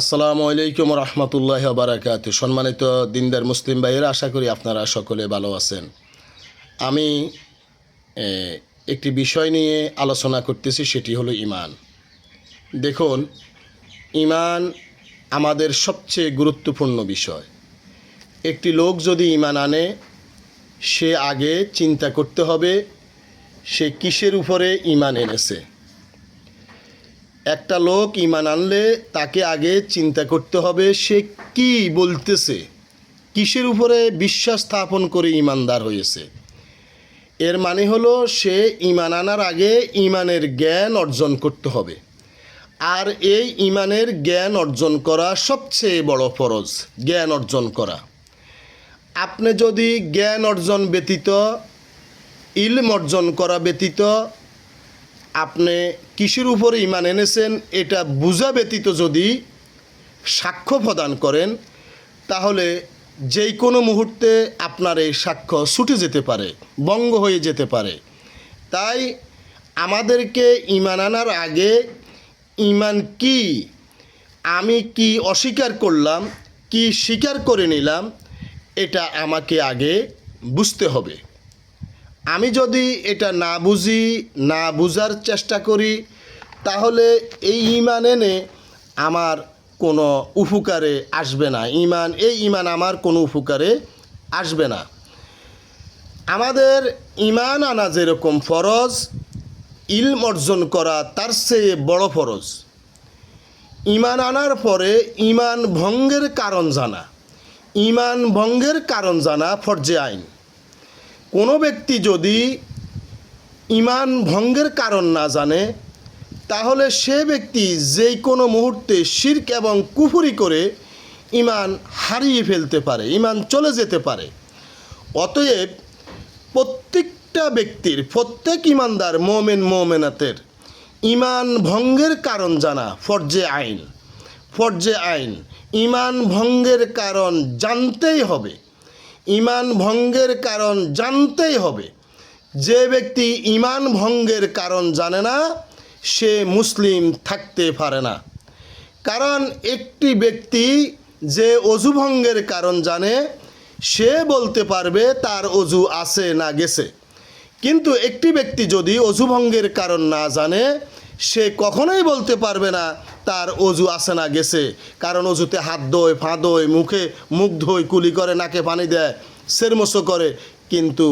আসসালামু আলাইকুম রহমতুল্লাহি ওয়া বারাকাতুহু। সম্মানিত দিনদার মুসলিম ভাইয়েরা, আশা করি আপনারা সকলে ভালো আছেন। আমি একটি বিষয় নিয়ে আলোচনা করতেছি, সেটি হলো ঈমান। দেখুন, ঈমান আমাদের সবচেয়ে গুরুত্বপূর্ণ বিষয়। একটি লোক যদি ঈমান আনে, সে আগে চিন্তা করতে হবে সে কিসের উপরে ঈমান এনেছে। একটা লোক ঈমান আনলে তাকে আগে চিন্তা করতে হবে সে কি বলতেছে, কিসের উপরে বিশ্বাস স্থাপন করে ঈমানদার হয়েছে। এর মানে হলো সে ঈমান আনার আগে ঈমানের জ্ঞান অর্জন করতে হবে। আর এই ঈমানের জ্ঞান অর্জন করা সবচেয়ে বড় ফরজ, জ্ঞান অর্জন করা। আপনি যদি জ্ঞান অর্জন ব্যতীত, ইলম অর্জন করা ব্যতীত আপনি কিসের উপরে ঈমান এনেছেন এটা বুঝা ব্যতীত যদি সাক্ষ্য প্রদান করেন, তাহলে যেই কোনো মুহূর্তে আপনার এই সাক্ষ্য ছুটে যেতে পারে, ভঙ্গ হয়ে যেতে পারে। তাই আমাদেরকে ঈমান আনার আগে ঈমান কি, আমি কি অস্বীকার করলাম, কি স্বীকার করে নিলাম, এটা আমাকে আগে বুঝতে হবে। আমি যদি এটা না বুঝি, না বুঝার চেষ্টা করি, তাহলে এই ঈমান এনে আমার কোনো উপকারে আসবে না। এই ঈমান আমার কোনো উপকারে আসবে না। আমাদের ঈমান আনা যেরকম ফরজ, ইলম অর্জন করা তার চেয়ে বড় ফরজ। ঈমান আনার পরে ঈমান ভঙ্গের কারণ জানা, ঈমান ভঙ্গের কারণ জানা ফরজে আইন। কোনো ব্যক্তি যদি ঈমান ভঙ্গের কারণ না জানে, তাহলে সে ব্যক্তি যেই কোনো মুহূর্তে শিরক এবং কুফরি করে ঈমান হারিয়ে ফেলতে পারে, ঈমান চলে যেতে পারে। অতএব প্রত্যেকটা ব্যক্তির, প্রত্যেক ঈমানদার মোমেন মোমেনাতের ঈমান ভঙ্গের কারণ জানা ফরজে আইন। ফরজে আইন, ঈমান ভঙ্গের কারণ জানতেই হবে, ঈমান ভঙ্গের কারণ জানতেই হবে। যে ব্যক্তি ঈমান ভঙ্গের কারণ জানে না, সে মুসলিম থাকতে পারে না। কারণ একটি ব্যক্তি যে অজু ভঙ্গের কারণ জানে, সে বলতে পারবে তার অজু আছে না গেছে। কিন্তু একটি ব্যক্তি যদি অজু ভঙ্গের কারণ না জানে, সে কখনোই বলতে পারবে না তার অজু আছে না গেছে। কারণ অজুতে হাত ধোয়, পা ধোয়, মুখ ধোয়, কুলি করে, নাকে পানি দেয়, সেরমোসো করে, কিন্তু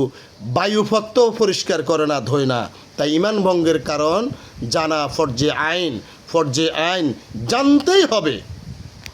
বায়ুফক্ত পরিষ্কার করে না, ধোয় না। তাই ঈমান ভঙ্গের কারণ জানা ফরজে আইন। ফরজে আইন জানতেই হবে।